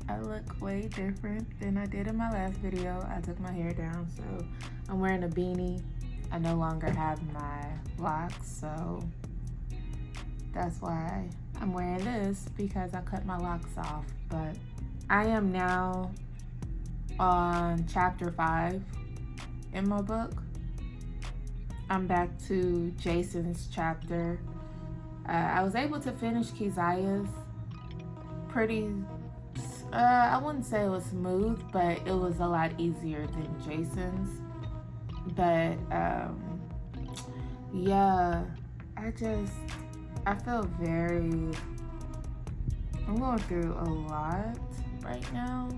I look way different than I did in my last video. I took my hair down, so I'm wearing a beanie. I no longer have my locks, so that's why I'm wearing this, because I cut my locks off. But I am now on chapter 5 in my book. I'm back to Jason's chapter. I was able to finish Keziah's pretty, I wouldn't say it was smooth, but it was a lot easier than Jason's. But yeah, I feel I'm going through a lot right now.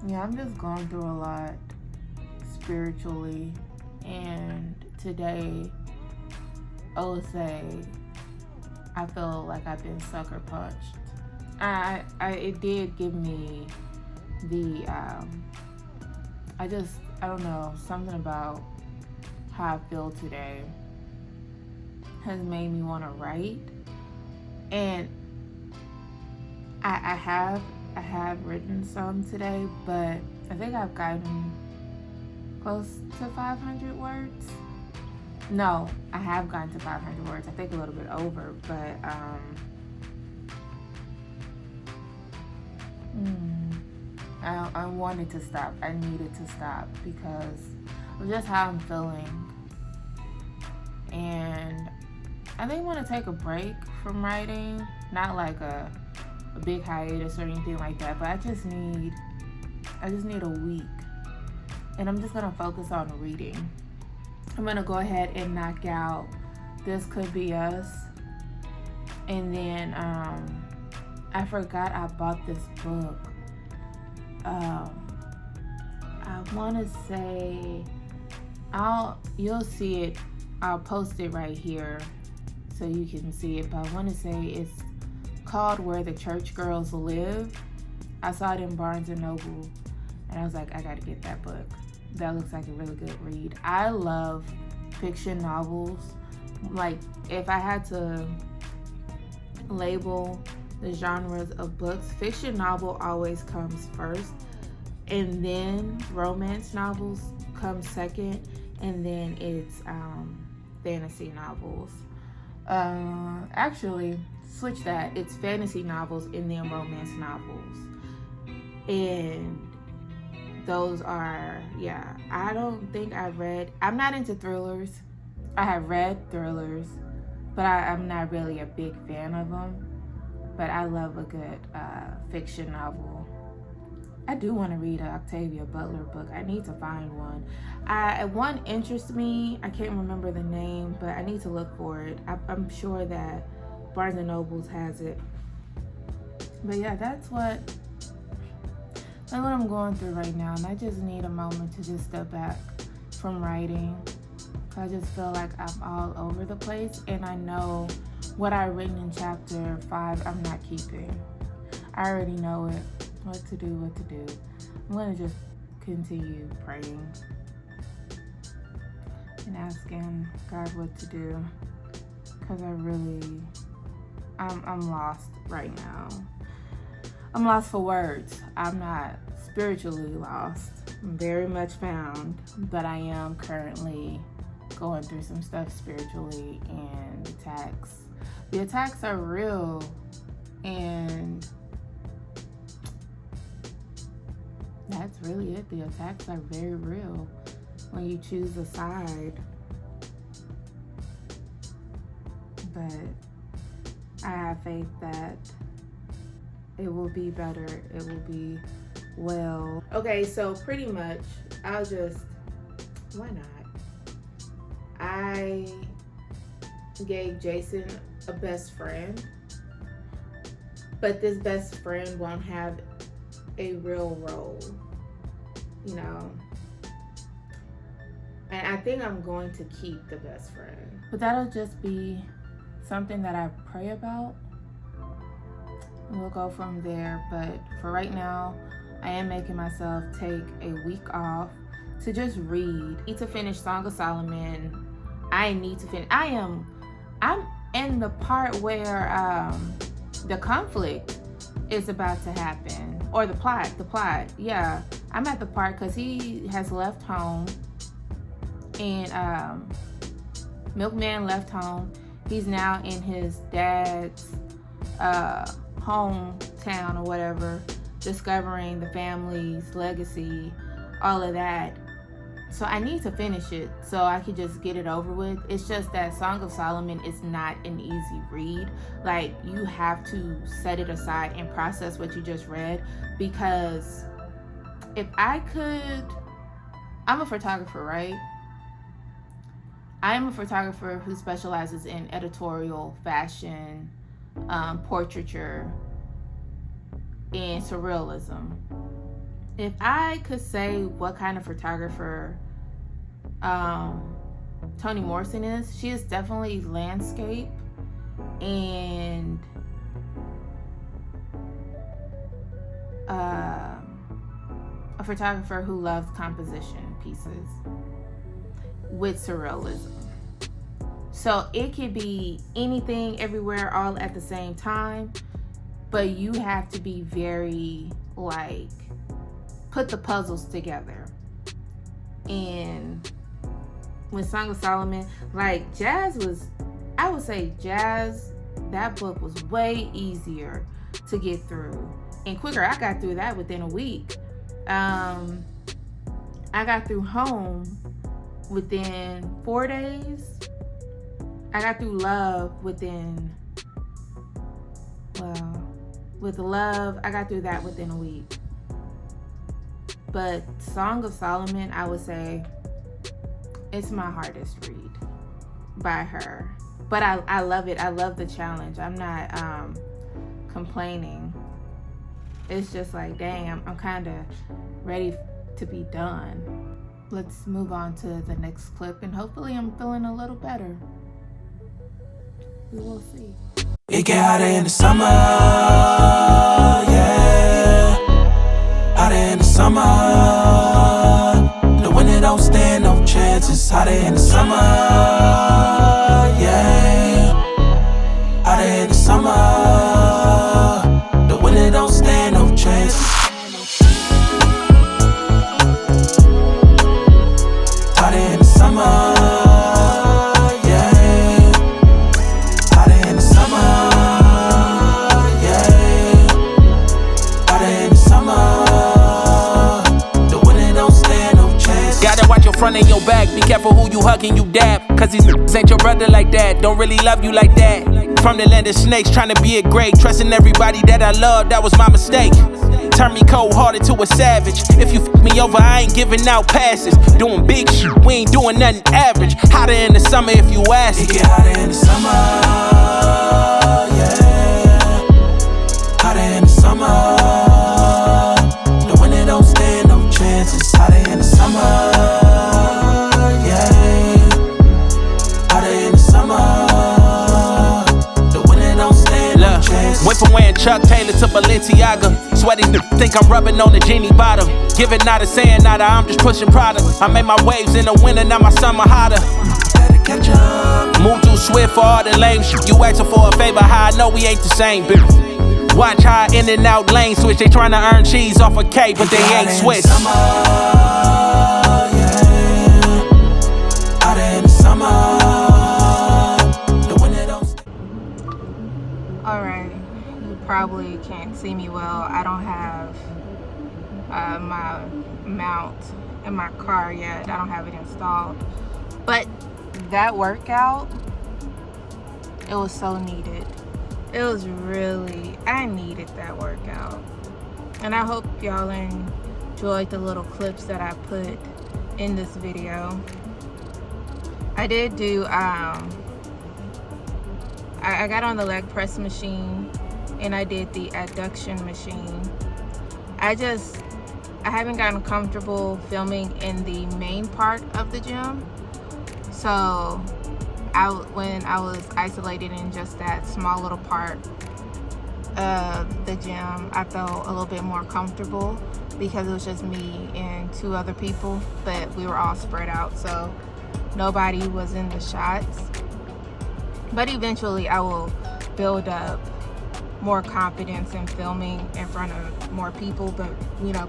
Yeah, I'm just going through a lot spiritually, and today I would say I feel like I've been sucker punched. It did give me the I don't know, something about how I feel today has made me want to write. And I have written some today, but I think I've gotten close to 500 words. No, I have gotten to 500 words. I think a little bit over, but I wanted to stop. I needed to stop because of just how I'm feeling. And I think I want to take a break from writing. Not like a big hiatus or anything like that, but I just need a week. And I'm just going to focus on reading. I'm going to go ahead and knock out This Could Be Us. And then I forgot I bought this book. I want to say you'll see it. I'll post it right here so you can see it. But I want to say it's called Where the Church Girls Live. I saw it in Barnes & Noble, and I was like, I got to get that book. That looks like a really good read. I love fiction novels. Like, if I had to label the genres of books, fiction novel always comes first, and then romance novels come second, and then it's fantasy novels. Actually, switch that. It's fantasy novels and then romance novels. And those are, yeah, I don't think I'm not into thrillers. I have read thrillers, but I'm not really a big fan of them. But I love a good fiction novel. I do want to read an Octavia Butler book. I need to find one. One interests me. I can't remember the name, but I need to look for it. I'm sure that Barnes & Noble has it. But yeah, that's what I'm going through right now. And I just need a moment to just step back from writing. I just feel like I'm all over the place, and I know what I written in chapter 5 I'm not keeping. I already know it, what to do. I'm gonna just continue praying and asking God what to do, because I'm lost right now. I'm lost for words. I'm not spiritually lost. I'm very much found, but I am currently going through some stuff spiritually, and the attacks are real, and that's really it. The attacks are very real when you choose a side. But I have faith that it will be better. It will be well. Okay, so pretty much why not? I gave Jason a best friend, but this best friend won't have a real role, you know. And I think I'm going to keep the best friend, but that'll just be something that I pray about, and we'll go from there. But for right now, I am making myself take a week off to just read. I need to finish Song of Solomon. I need to finish. in the part where the conflict is about to happen, or the plot, yeah, I'm at the part because he has left home, and Milkman left home. He's now in his dad's hometown or whatever, discovering the family's legacy, all of that. So I need to finish it so I could just get it over with. It's just that Song of Solomon is not an easy read. Like, you have to set it aside and process what you just read, because if I could, I'm a photographer, right? I am a photographer who specializes in editorial, fashion, portraiture, and surrealism. If I could say what kind of photographer Toni Morrison is, she is definitely landscape and a photographer who loves composition pieces with surrealism. So it could be anything, everywhere, all at the same time, but you have to be very, like, put the puzzles together. And when Song of Solomon, like, Jazz was, I would say Jazz, that book was way easier to get through and quicker. I got through that within a week. I got through Home within 4 days. I got through Love within, well, with Love, I got through that within a week. But Song of Solomon, I would say, it's my hardest read by her. But I love it. I love the challenge. I'm not complaining. It's just like, dang, I'm kind of ready to be done. Let's move on to the next clip, and hopefully I'm feeling a little better. We will see. It get hotter in the summer, yeah. Hotter in the summer. The winter don't stand no chances. Hotter in the summer, yeah. Hotter in the summer. The winter don't stand no chances. Hotter in the summer. Front of your back, be careful who you hugging, you dab. Cause these niggas ain't your brother like that, don't really love you like that. From the land of snakes, trying to be a great, trusting everybody that I love, that was my mistake. Turn me cold-hearted to a savage. If you f me over, I ain't giving out passes. Doing big shit, we ain't doing nothing average. Hotter in the summer if you ask it. It get hotter in the summer, yeah. Hotter in the summer. The winter don't stand no chances. Hotter in the summer. Went from wearing Chuck Taylor to Balenciaga. Sweaty think I'm rubbing on the genie bottle. Giving nada, saying nada, I'm just pushing product. I made my waves in the winter, now my summer hotter. Catch up. Move too swift for all the lame shit. You asking for a favor, how I know we ain't the same, bitch. Watch how I in and out lane switch. They tryna earn cheese off a K, but they ain't Swiss. Alright, you probably can't see me well. I don't have my mount in my car yet. I don't have it installed. But that workout, it was so needed. It was really, I needed that workout. And I hope y'all enjoyed the little clips that I put in this video. I did do, I got on the leg press machine and I did the adduction machine. I haven't gotten comfortable filming in the main part of the gym. So when I was isolated in just that small little part of the gym, I felt a little bit more comfortable because it was just me and 2 other people, but we were all spread out, so nobody was in the shots. But eventually I will build up more confidence in filming in front of more people, but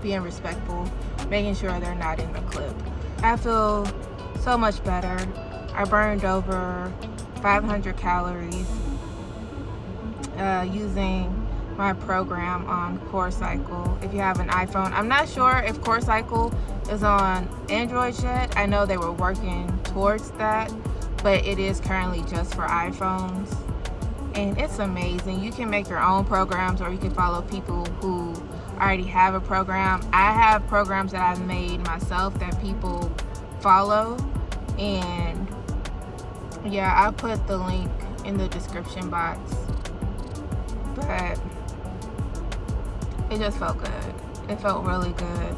being respectful, making sure they're not in the clip. I feel so much better. I burned over 500 calories using my program on Core Cycle. If you have an iPhone, I'm not sure if Core Cycle is on Android yet. I know they were working towards that, but it is currently just for iPhones. And it's amazing. You can make your own programs, or you can follow people who already have a program. I have programs that I've made myself that people follow, and yeah, I'll put the link in the description box. But it just felt good. It felt really good.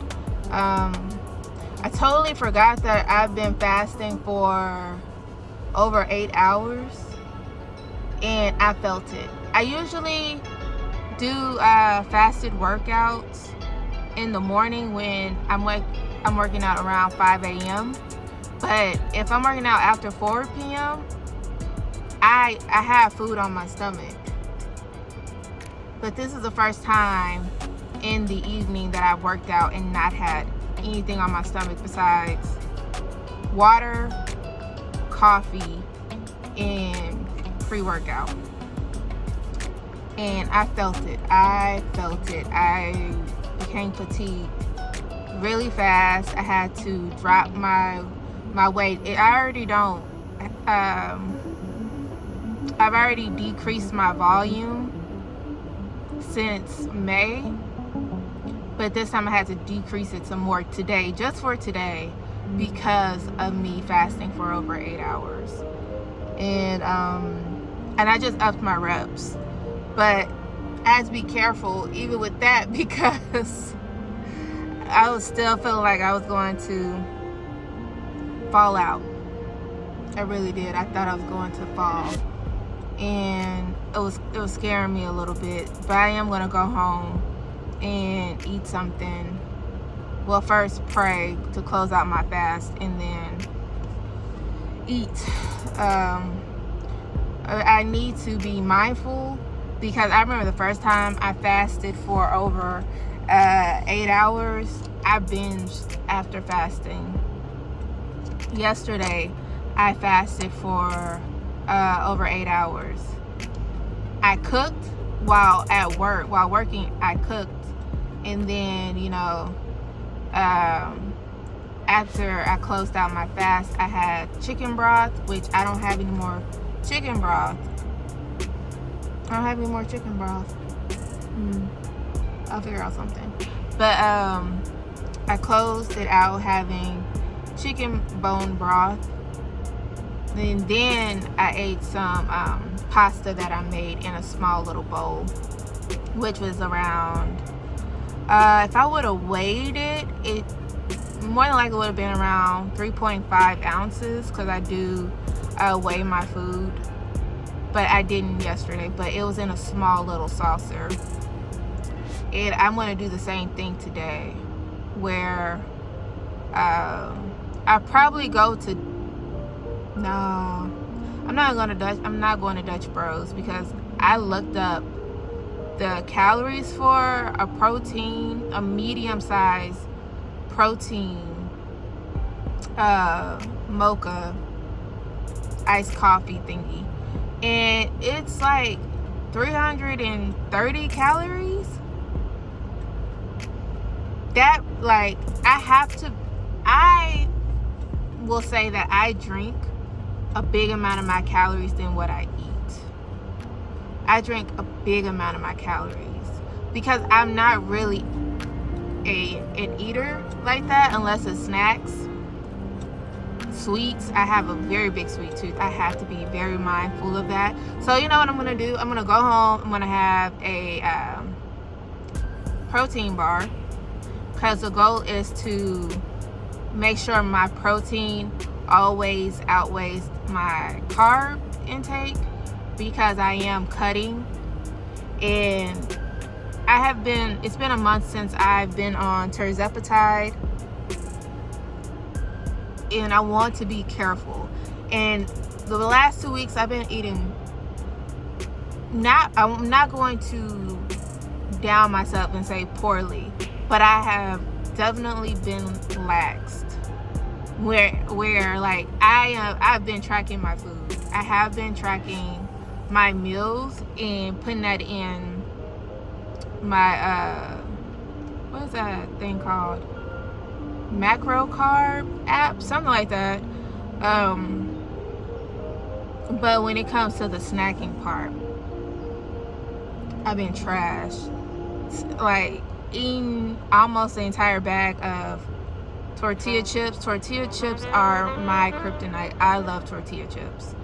I totally forgot that I've been fasting for over 8 hours, and I felt it. I usually do fasted workouts in the morning when I'm working out around 5 a.m. But if I'm working out after 4 p.m., I have food on my stomach. But this is the first time in the evening that I've worked out and not had anything on my stomach besides water, coffee, and pre-workout. And I felt it. I became fatigued really fast. I had to drop my weight. I've already decreased my volume since May, but this time I had to decrease it some more today, just for today, because of me fasting for over 8 hours. And I just upped my reps, but I had to be careful even with that, because I was still feeling like I was going to fall out. I really did. I thought I was going to fall, and it was scaring me a little bit. But I am gonna go home and eat something. Well, first pray to close out my fast, and then eat. I need to be mindful, because I remember the first time I fasted for over 8 hours, I binged after fasting. Yesterday, I fasted for over 8 hours. I cooked while at work. While working, I cooked. And then, after I closed out my fast, I had chicken broth, which I don't have any more chicken broth. I'll figure out something. But I closed it out having chicken bone broth. And then I ate some pasta that I made in a small little bowl, which was around, if I would have weighed it more than likely would have been around 3.5 ounces, because I do weigh my food. But I didn't yesterday, but it was in a small little saucer. And I'm going to do the same thing today, where I probably go to, no, I'm not going to Dutch Bros, because I looked up the calories for a medium-sized protein mocha iced coffee thingy, and it's like 330 calories. That, like, I will say that I drink a big amount of my calories than what I eat. I drink a big amount of my calories because I'm not really an eater like that unless it's snacks. Sweets, I have a very big sweet tooth. I have to be very mindful of that. So you know what I'm gonna do? I'm gonna go home. I'm gonna have a protein bar, because the goal is to make sure my protein always outweighs my carb intake, because I am cutting, and it's been a month since I've been on tirzepatide, and I want to be careful. And the last 2 weeks I've been eating. I'm not going to down myself and say poorly, but I have definitely been laxed. Where like I've been tracking my food. I have been tracking my meals and putting that in my what is that thing called? Macro carb app, something like that. But when it comes to the snacking part, I've been trash. Like eating almost the entire bag of tortilla chips. Tortilla chips are my kryptonite. I love tortilla chips.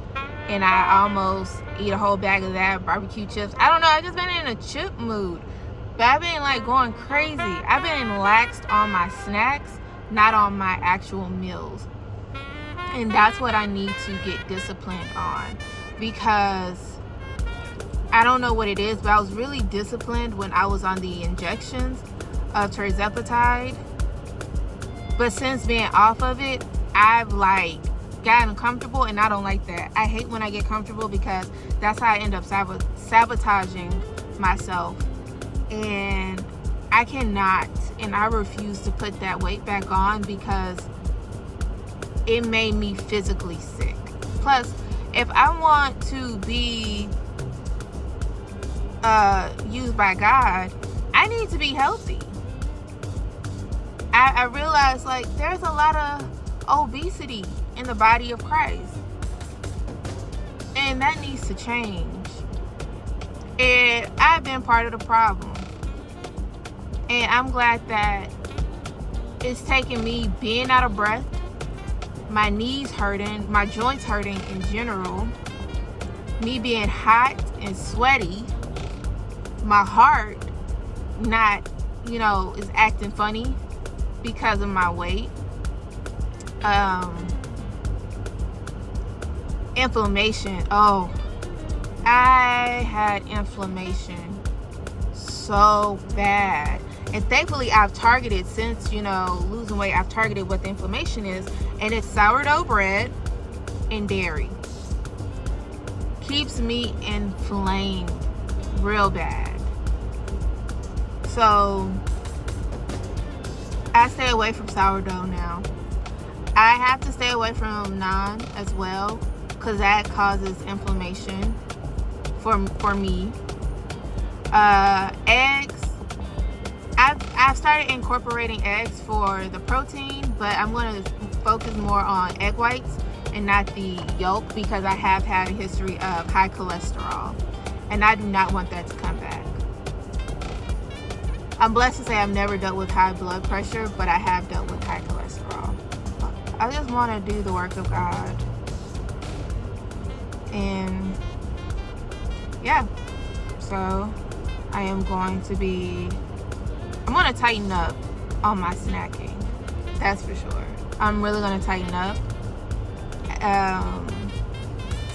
And I almost eat a whole bag of that. Barbecue chips. I don't know. I've just been in a chip mood. But I've been like going crazy. I've been laxed on my snacks, not on my actual meals. And that's what I need to get disciplined on. Because I don't know what it is, but I was really disciplined when I was on the injections of tirzepatide. But since being off of it, I've like gotten comfortable, and I don't like that. I hate when I get comfortable because that's how I end up sabotaging myself. And I cannot, and I refuse to put that weight back on because it made me physically sick. Plus, if I want to be used by God, I need to be healthy. I realize like there's a lot of obesity in the body of Christ, and that needs to change. And I've been part of the problem, and I'm glad that it's taken me being out of breath, my knees hurting, my joints hurting in general, me being hot and sweaty, my heart not, is acting funny because of my weight. Inflammation. Oh, I had inflammation so bad. And thankfully I've targeted, since, losing weight, I've targeted what the inflammation is. And it's sourdough bread and dairy. Keeps me inflamed real bad. So I stay away from sourdough now. I have to stay away from naan as well, because that causes inflammation for me. Eggs. I've started incorporating eggs for the protein, but I'm going to focus more on egg whites and not the yolk, because I have had a history of high cholesterol, and I do not want that to come back. I'm blessed to say I've never dealt with high blood pressure, but I have dealt with high cholesterol. I just want to do the work of God. And yeah, so I'm going to tighten up on my snacking. That's for sure. I'm really going to tighten up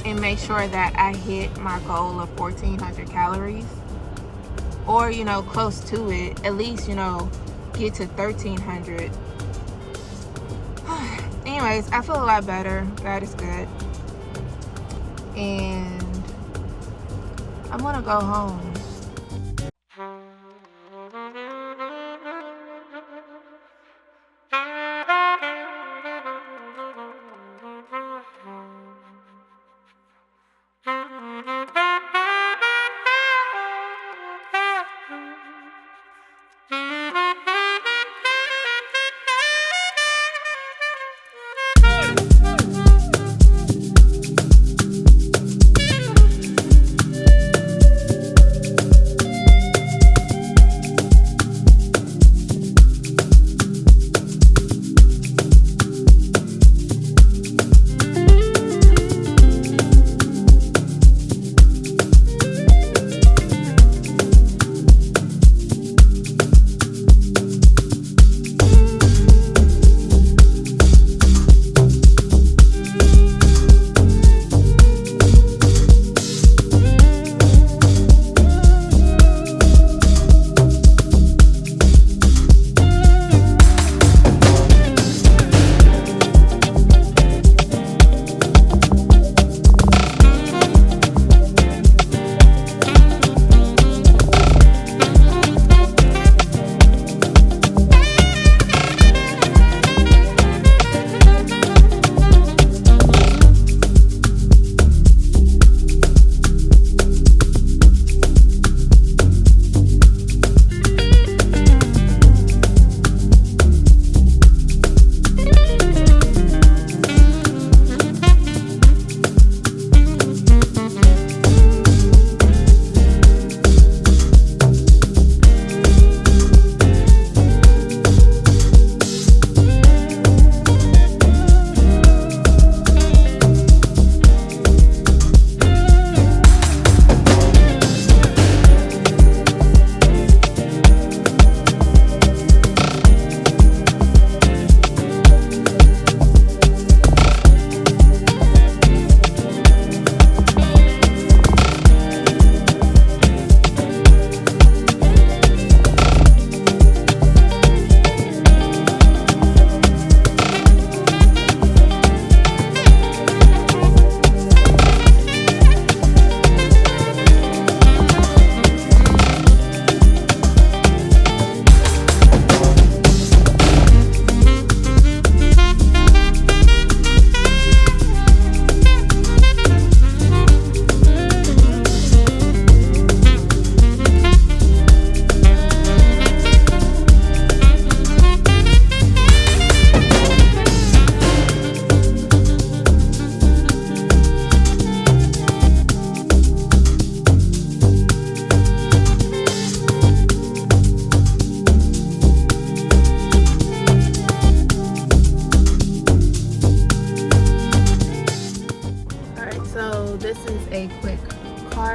and make sure that I hit my goal of 1,400 calories. Or, close to it. At least, get to 1,300. Anyways, I feel a lot better. God is good. And I'm gonna go home.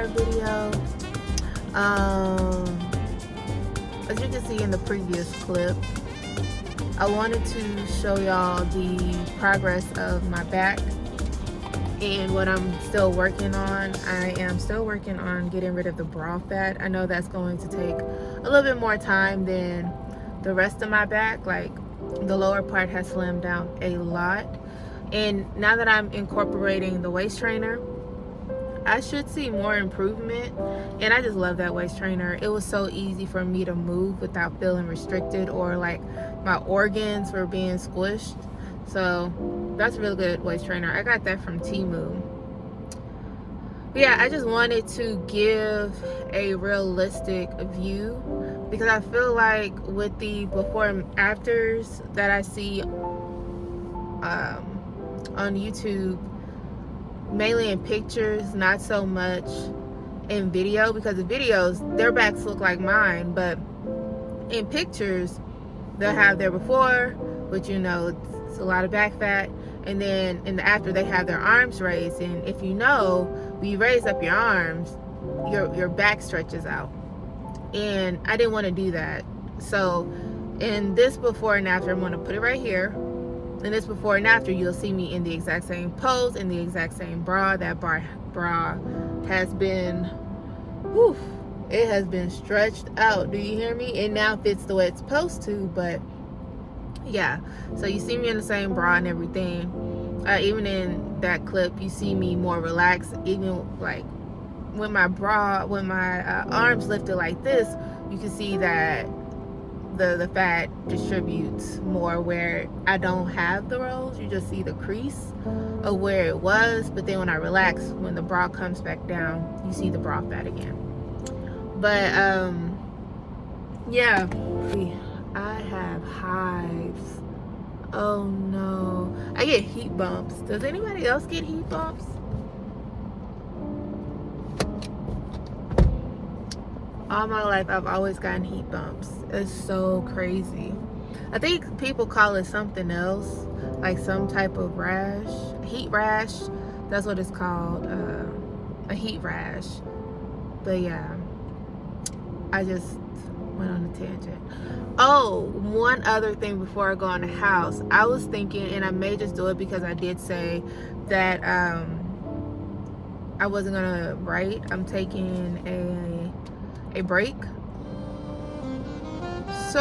prior video. As you can see in the previous clip, I wanted to show y'all the progress of my back and what I'm still working on. I am still working on getting rid of the bra fat. I know that's going to take a little bit more time than the rest of my back. Like, the lower part has slimmed down a lot. And now that I'm incorporating the waist trainer, I should see more improvement. And I just love that waist trainer. It was so easy for me to move without feeling restricted or like my organs were being squished. So that's a really good waist trainer. I got that from Temu. But yeah, I just wanted to give a realistic view, because I feel like with the before and afters that I see on YouTube, mainly in pictures, not so much in video, because the videos, their backs look like mine, but in pictures they'll have their before, which, you know, it's a lot of back fat, and then in the after they have their arms raised. And if you know, when you raise up your arms, your back stretches out, and I didn't want to do that. So in this before and after, I'm going to put it right here. In this before and after, you'll see me in the exact same pose, in the exact same bra. That bra has been, whew, it has been stretched out. Do you hear me? It now fits the way it's supposed to. But yeah, so you see me in the same bra and everything. Even in that clip, you see me more relaxed. Even like with my bra, with my arms lifted like this, you can see that the fat distributes more where I don't have the rolls. You just see the crease of where it was. But then when I relax, when the bra comes back down, you see the bra fat again. But yeah, I have hives. Oh no, I get heat bumps. Does anybody else get heat bumps? All my life, I've always gotten heat bumps. It's so crazy. I think people call it something else, like some type of rash, heat rash. That's what it's called, a heat rash. But yeah, I just went on a tangent. Oh, one other thing before I go on the house, I was thinking, and I may just do it because I did say that I wasn't gonna write. I'm taking a break. So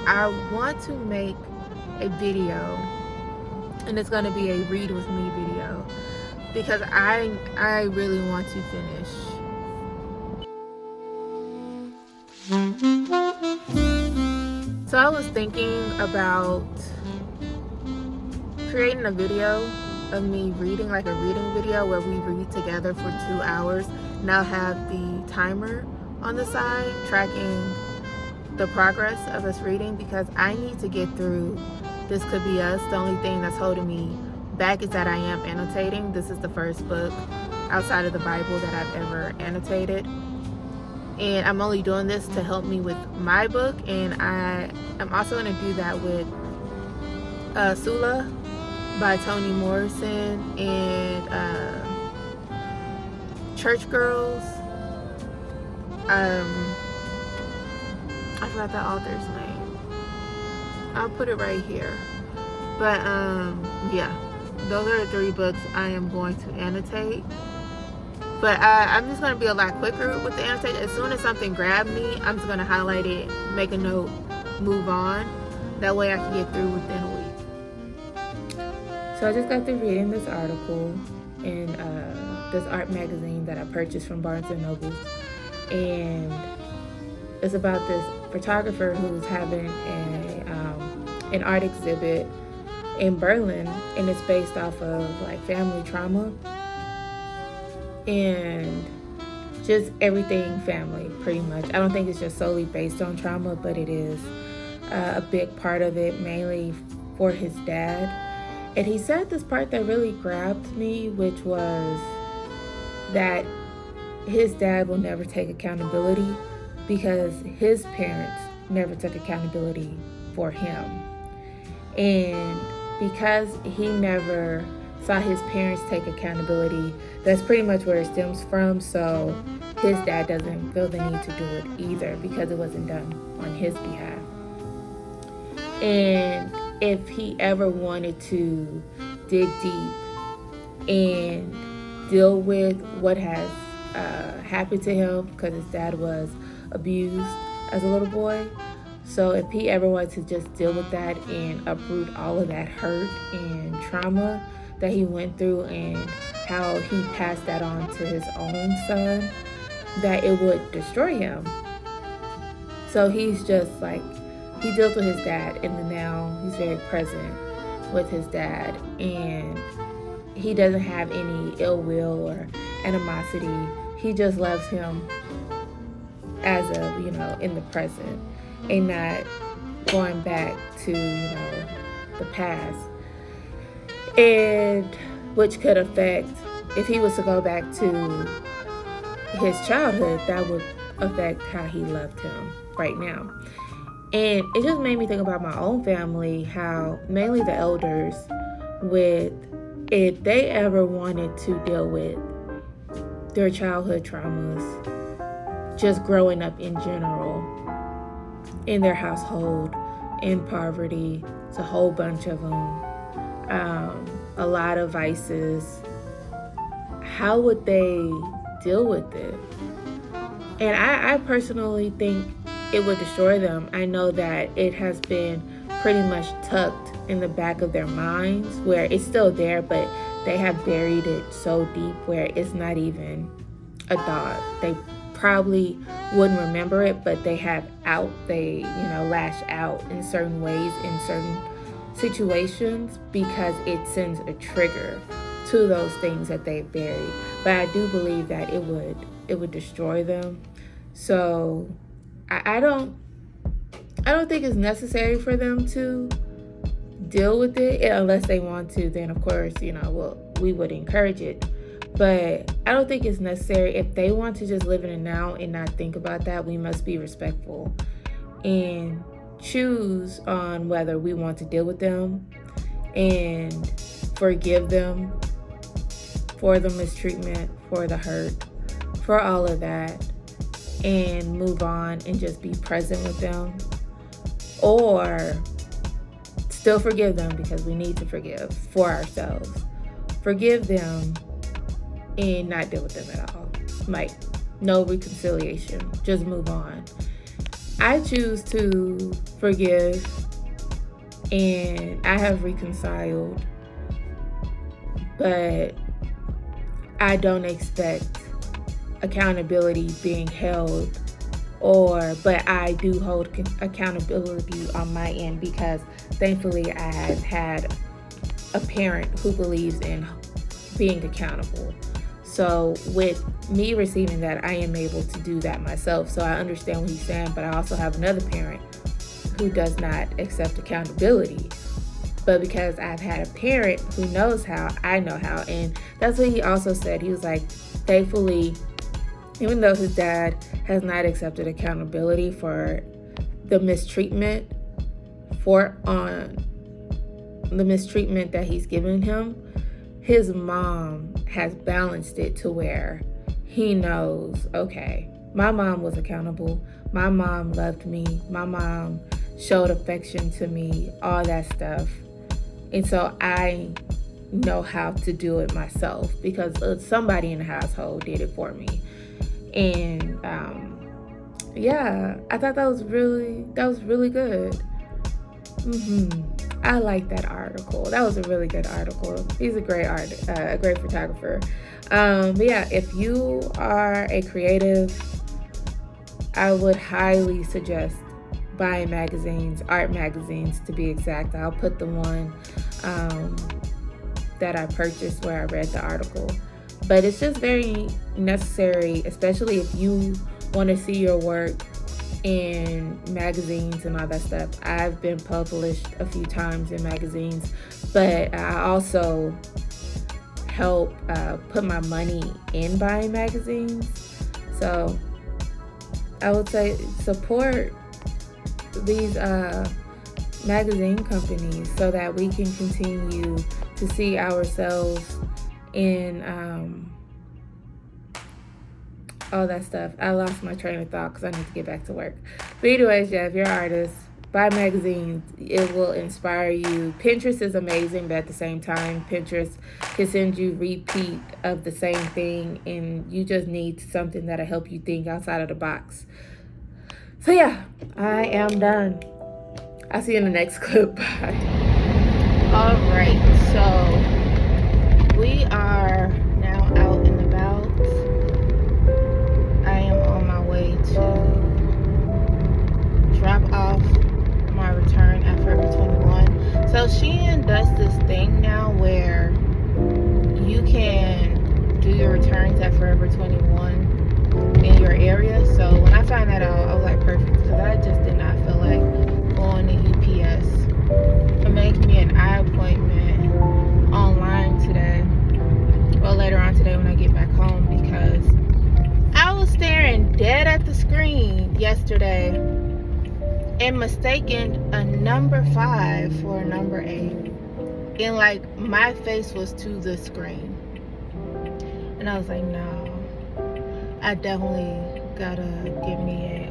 I want to make a video, and it's going to be a read with me video, because I really want to finish. So I was thinking about creating a video of me reading, like a reading video where we read together for 2 hours. And I'll have the timer on the side tracking the progress of us reading, because I need to get through This Could Be Us. The only thing that's holding me back is that I am annotating. This is the first book outside of the Bible that I've ever annotated, and I'm only doing this to help me with my book. And I am also going to do that with Sula by Toni Morrison and Church Girls. I forgot the author's name. I'll put it right here. But yeah, those are the 3 books I am going to annotate. But I'm just going to be a lot quicker with the annotate. As soon as something grabs me, I'm just going to highlight it, make a note, move on. That way I can get through within a week. So I just got through reading this article in this art magazine that I purchased from Barnes & Noble. And it's about this photographer who's having an art exhibit in Berlin, and it's based off of like family trauma and just everything family, pretty much. I don't think it's just solely based on trauma, but it is a big part of it, mainly for his dad. And he said this part that really grabbed me, which was that his dad will never take accountability because his parents never took accountability for him. And because he never saw his parents take accountability. That's pretty much where it stems from. So his dad doesn't feel the need to do it either because it wasn't done on his behalf. And if he ever wanted to dig deep and deal with what has happened to him, because his dad was abused as a little boy, so if he ever wanted to just deal with that and uproot all of that hurt and trauma that he went through and how he passed that on to his own son, that it would destroy him. So he's just like, he deals with his dad in the now. He's very present with his dad, and he doesn't have any ill will or animosity. He just loves him as of, in the present, and not going back to, the past. And which could affect, if he was to go back to his childhood, that would affect how he loved him right now. And it just made me think about my own family, how mainly the elders, if they ever wanted to deal with their childhood traumas, just growing up in general, in their household, in poverty, it's a whole bunch of them, a lot of vices, how would they deal with it? And I personally think it would destroy them. I know that it has been pretty much tucked in the back of their minds, where it's still there, but they have buried it so deep where it's not even a thought. They probably wouldn't remember it, but they lash out in certain ways in certain situations because it sends a trigger to those things that they've buried. But I do believe that it would destroy them. So I don't think it's necessary for them to deal with it unless they want to. Then of course, we would encourage it. But I don't think it's necessary. If they want to just live in the now and not think about that, we must be respectful and choose on whether we want to deal with them and forgive them for the mistreatment, for the hurt, for all of that, and move on and just be present with them, or still forgive them, because we need to forgive for ourselves. Forgive them and not deal with them at all. Like, no reconciliation, just move on. I choose to forgive, and I have reconciled, but I don't expect accountability being held, but I do hold accountability on my end, because thankfully I have had a parent who believes in being accountable. So with me receiving that, I am able to do that myself. So I understand what he's saying, but I also have another parent who does not accept accountability. But because I've had a parent who knows how, I know how. And that's what he also said. He was like, thankfully, even though his dad has not accepted accountability for the mistreatment that he's given him, his mom has balanced it to where he knows, okay, my mom was accountable. My mom loved me. My mom showed affection to me, all that stuff. And so I know how to do it myself because somebody in the household did it for me. And I thought that was really good. I like that article. That was a really good article. He's a great great photographer. But yeah, if you are a creative, I would highly suggest buying magazines, art magazines to be exact. I'll put the one that I purchased where I read the article. But it's just very necessary, especially if you want to see your work in magazines and all that stuff. I've been published a few times in magazines, but I also help put my money in buying magazines. So I would say support these magazine companies so that we can continue to see ourselves in all that stuff. I lost my train of thought because I need to get back to work. But anyways, yeah, if you're an artist, buy magazines. It will inspire you. Pinterest is amazing, but at the same time, Pinterest can send you repeat of the same thing, and you just need something that'll help you think outside of the box. So yeah, I am done. I'll see you in the next clip. Bye. All right, so we are now out and about. I am on my way to drop off my return at Forever 21. So Shein does this thing now where you can do your returns at Forever 21 in your area. So when I found that out, I was like, perfect, because I just did not feel like going to UPS to make me an eye appointment online today, or later on today when I get back home, because I was staring dead at the screen yesterday and mistaken a number 5 for a number 8. And like my face was to the screen. And I was like, no, I definitely gotta get me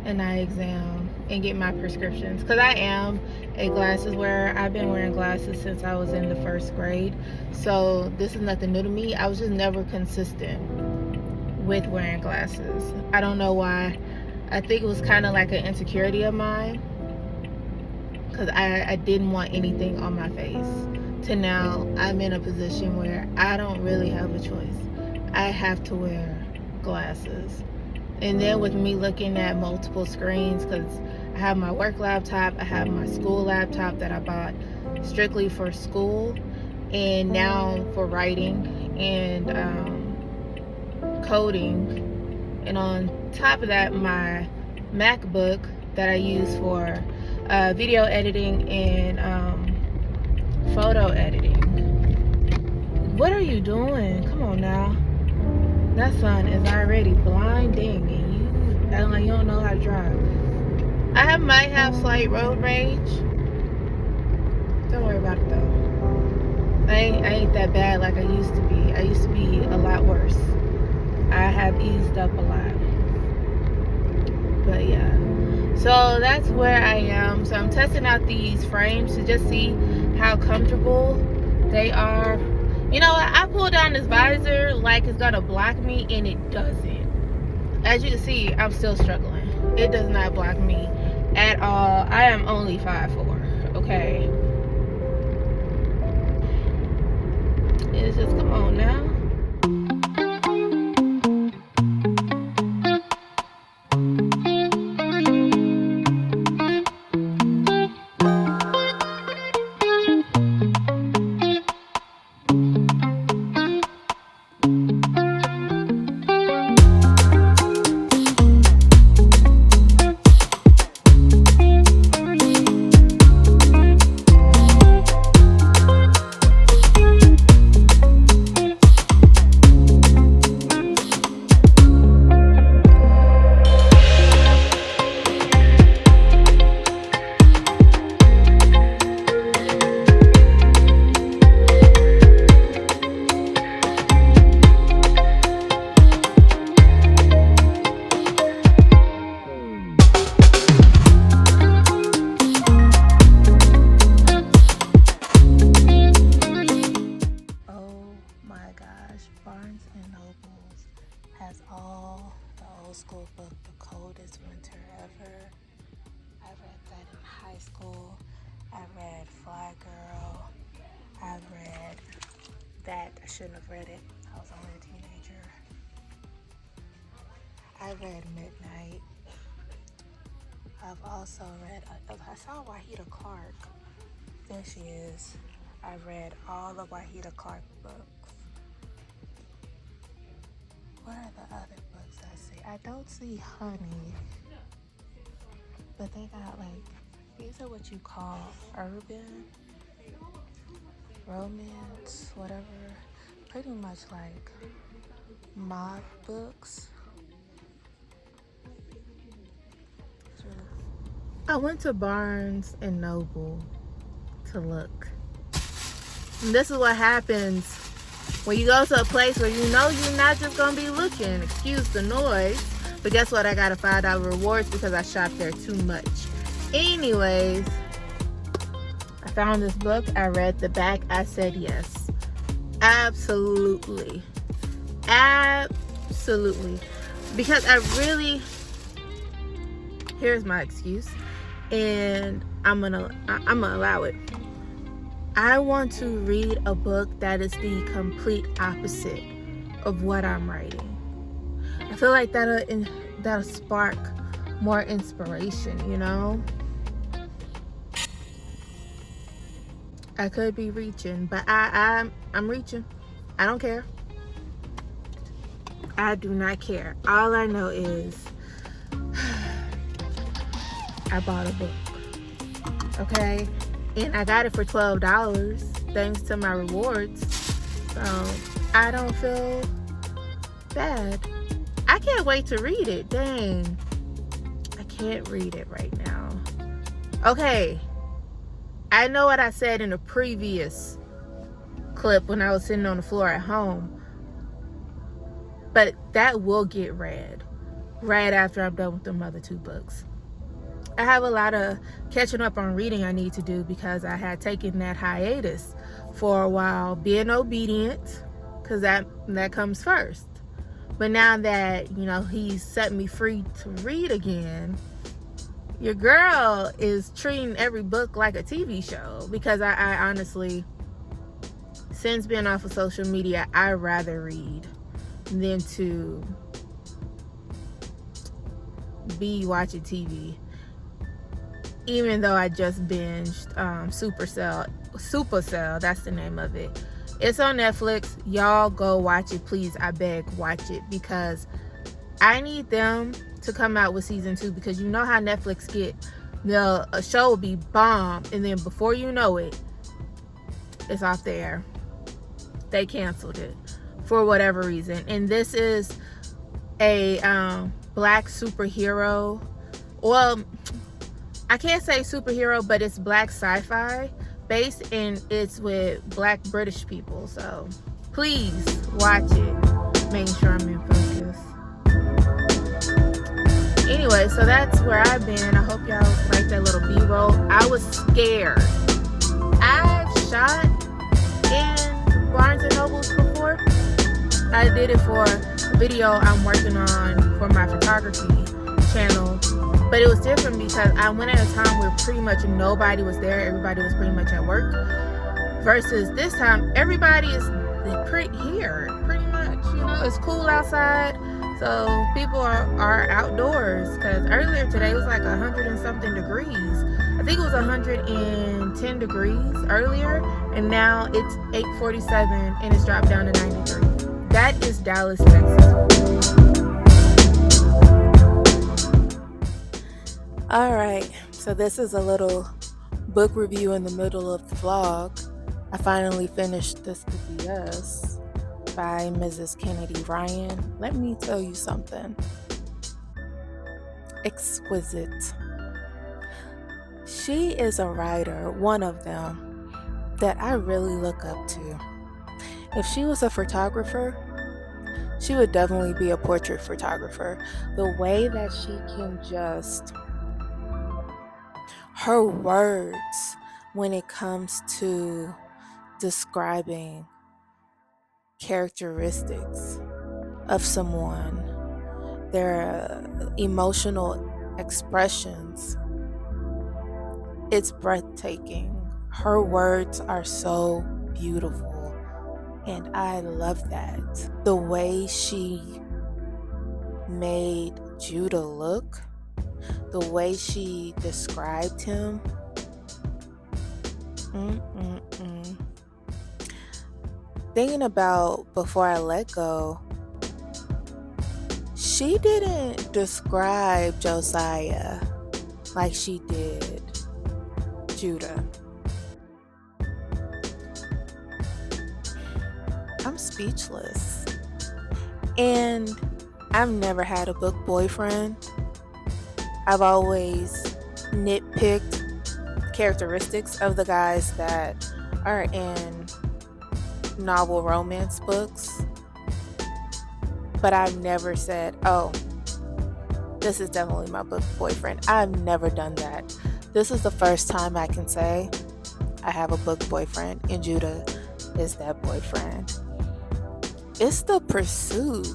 an eye exam and get my prescriptions, because I am a glasses wearer. I've been wearing glasses since I was in the 1st grade, so this is nothing new to me. I was just never consistent with wearing glasses. I don't know why. I think it was kind of like an insecurity of mine, because I didn't want anything on my face, to now I'm in a position where I don't really have a choice. I have to wear glasses. And then with me looking at multiple screens, because I have my work laptop, I have my school laptop that I bought strictly for school, and now for writing and coding. And on top of that, my MacBook that I use for video editing and photo editing. What are you doing? Come on now. That sun is already blinding, and you act like you don't know how to drive. I might have slight road rage. Don't worry about it though. I ain't that bad like I used to be. I used to be a lot worse. I have eased up a lot. But yeah. So that's where I am. So I'm testing out these frames to just see how comfortable they are. You know what? I pulled down this visor like it's gonna block me, and it doesn't. As you can see, I'm still struggling. It does not block me at all. I am only 5'4", okay? It's just, come on now. Has all the old school book, The Coldest Winter Ever. I read that in high school. I read Fly Girl. I read that. I shouldn't have read it. I was only a teenager. I read Midnight. I've also read, I saw Wahida Clark. There she is. I read all the Wahida Clark books. What are the other books I see? I don't see Honey, but they got like, these are what you call urban romance, whatever. Pretty much like mob books. It's really cool. I went to Barnes and Noble to look. And this is what happens when you go to a place where you know you're not just gonna be looking. Excuse the noise. But guess what? I got a $5 rewards because I shopped there too much. Anyways, I found this book. I read the back. I said yes. Absolutely. Absolutely. Because I really... Here's my excuse. And I'm gonna allow it. I want to read a book that is the complete opposite of what I'm writing. I feel like that'll spark more inspiration, you know? I could be reaching, but I'm reaching. I don't care. I do not care. All I know is I bought a book. Okay? And I got it for $12 thanks to my rewards. So I don't feel bad. I can't wait to read it. Dang. I can't read it right now. Okay. I know what I said in a previous clip when I was sitting on the floor at home. But that will get read right after I'm done with them other 2 books. I have a lot of catching up on reading I need to do because I had taken that hiatus for a while, being obedient, because that comes first. But now that, you know, he's set me free to read again, your girl is treating every book like a TV show, because I honestly, since being off of social media, I rather read than to be watching TV. Even though I just binged Supercell, that's the name of it. It's on Netflix. Y'all go watch it, please. I beg, watch it, because I need them to come out with season 2, because you know how Netflix get, a show will be bomb, and then before you know it, it's off the air. They canceled it for whatever reason. And this is a black superhero. Well, I can't say superhero, but it's black sci-fi based, and it's with black British people. So please watch it. Making sure I'm in focus. Anyway, so that's where I've been. I hope y'all like that little B-roll. I was scared. I've shot in Barnes and Nobles before. I did it for a video I'm working on for my photography channel. But it was different because I went at a time where pretty much nobody was there. Everybody was pretty much at work. Versus this time, everybody is here, pretty much. You know, it's cool outside. So people are outdoors. Because earlier today, it was like 100 and something degrees. I think it was 110 degrees earlier. And now it's 8:47 and it's dropped down to 93. That is Dallas, Texas. Alright, so this is a little book review in the middle of the vlog. I finally finished This Could Be Us by Mrs. Kennedy Ryan. Let me tell you something. Exquisite. She is a writer, one of them, that I really look up to. If she was a photographer, she would definitely be a portrait photographer. The way that she can just... her words when it comes to describing characteristics of someone, their emotional expressions, it's breathtaking. Her words are so beautiful, and I love that. The way she made Judah look, the way she described him. Thinking about Before I Let Go, she didn't describe Josiah like she did Judah. I'm speechless. And I've never had a book boyfriend. I've always, nitpicked characteristics of the guys that are in novel romance books, but I've never said, oh, this is definitely my book boyfriend. I've never done that. This is the first time I can say I have a book boyfriend, and Judah is that boyfriend. It's the pursuit.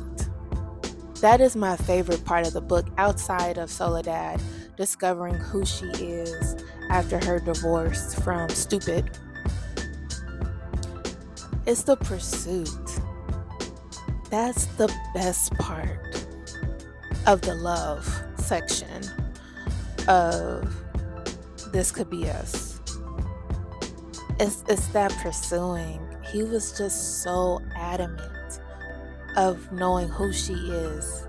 That is my favorite part of the book, outside of Soledad discovering who she is after her divorce from Stupid. It's the pursuit. That's the best part of the love section of This Could Be Us. It's that pursuing. He was just so adamant of knowing who she is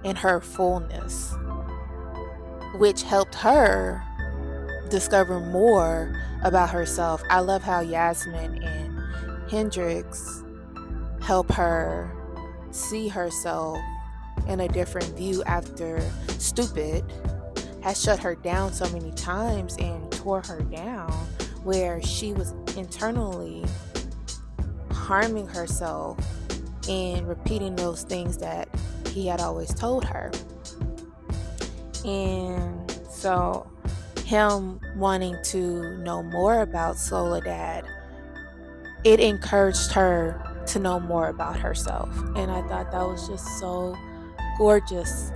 in her fullness, which helped her discover more about herself. I love how Yasmin and Hendrix help her see herself in a different view after Stupid has shut her down so many times and tore her down, where she was internally harming herself and repeating those things that he had always told her. And so him wanting to know more about Soledad, it encouraged her to know more about herself. And I thought that was just so gorgeous.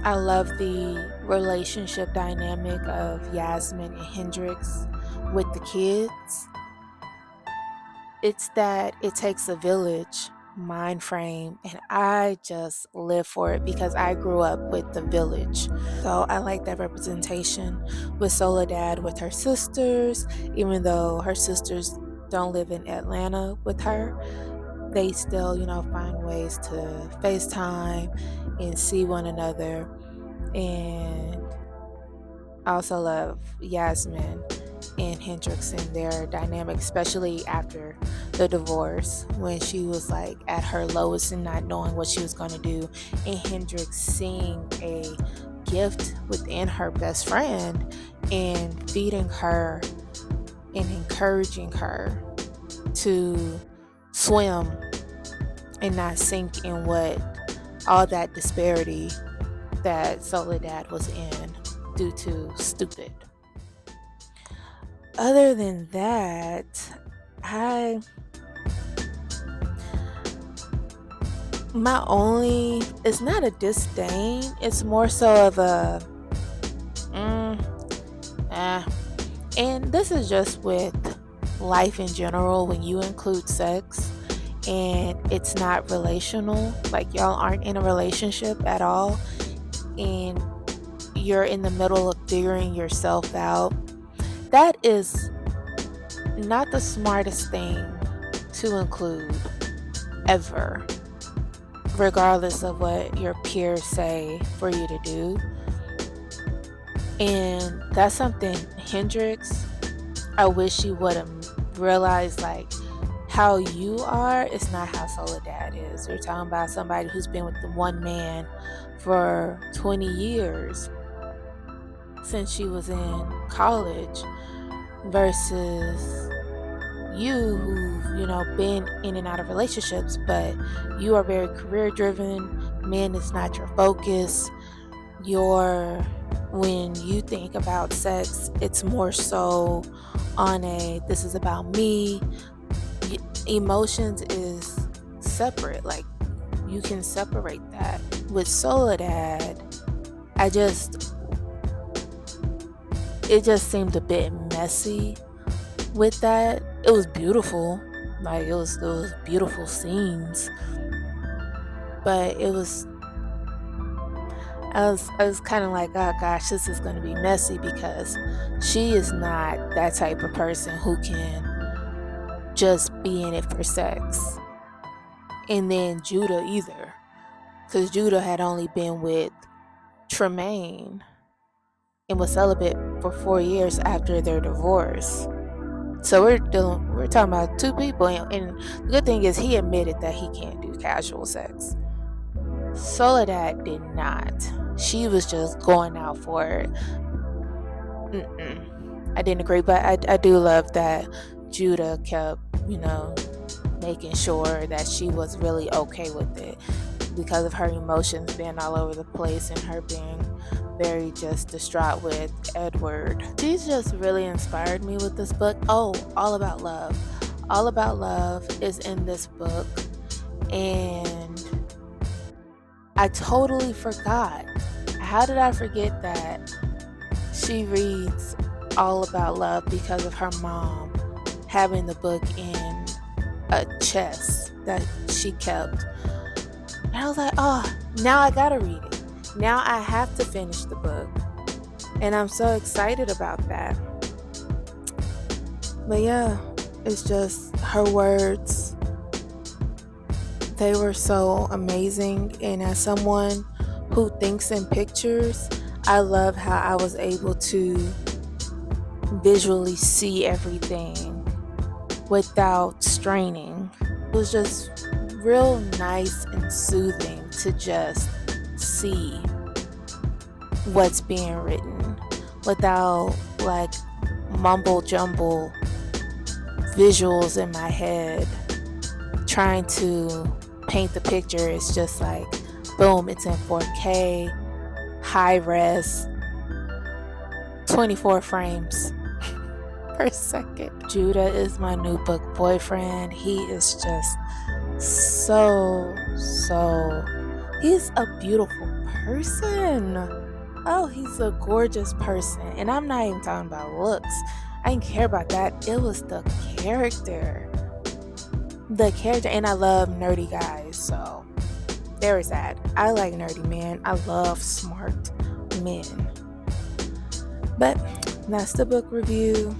I love the relationship dynamic of Yasmin and Hendrix with the kids. It's that it takes a village mind frame, and I just live for it because I grew up with the village. So I like that representation with Soledad with her sisters. Even though her sisters don't live in Atlanta with her, they still, find ways to FaceTime and see one another. And I also love Yasmin and Hendrix and their dynamic, especially after the divorce, when she was like at her lowest and not knowing what she was going to do, and Hendrix seeing a gift within her best friend and feeding her and encouraging her to swim and not sink in what all that disparity that Soledad was in due to Stupid. Other than that, it's not a disdain, it's more so of a and this is just with life in general. When you include sex and it's not relational, like y'all aren't in a relationship at all, and you're in the middle of figuring yourself out, that is not the smartest thing to include ever, regardless of what your peers say for you to do. And that's something Hendrix, I wish you would have realized, like, how you are is not how Soledad is. We're talking about somebody who's been with the one man for 20 years since she was in college, versus you who've been in and out of relationships, but you are very career driven. Men is not your focus. When you think about sex, it's more so on this is about me. Emotions is separate. Like, you can separate that. With Soledad, it just seemed a bit messy with that. It was beautiful. Like, it was beautiful scenes. But I was kind of like, oh gosh, this is going to be messy, because she is not that type of person who can just be in it for sex. And then Judah either, because Judah had only been with Tremaine and was celibate for 4 years after their divorce. So we're talking about two people, and the good thing is he admitted that he can't do casual sex. Soledad did not. she was just going out for it. I didn't agree, but I do love that Judah kept, making sure that she was really okay with it because of her emotions being all over the place and her being very just distraught with Edward. She's just really inspired me with this book. Oh, All About Love. All About Love is in this book, and I totally forgot. How did I forget that she reads All About Love because of her mom having the book in a chest that she kept? And I was like, oh, now I gotta read it. Now I have to finish the book. And I'm so excited about that. But yeah, it's just her words. They were so amazing. And as someone who thinks in pictures, I love how I was able to visually see everything without straining. It was just real nice and soothing to just see what's being written without like mumble jumble visuals in my head trying to paint the picture. It's just like boom, it's in 4K, high res, 24 frames per second. Judah is my new book boyfriend. He is just he's a beautiful person. Oh, he's a gorgeous person. And I'm not even talking about looks. I didn't care about that. It was the character. And I love nerdy guys, so there is that. I like nerdy men. I love smart men. But that's the book review.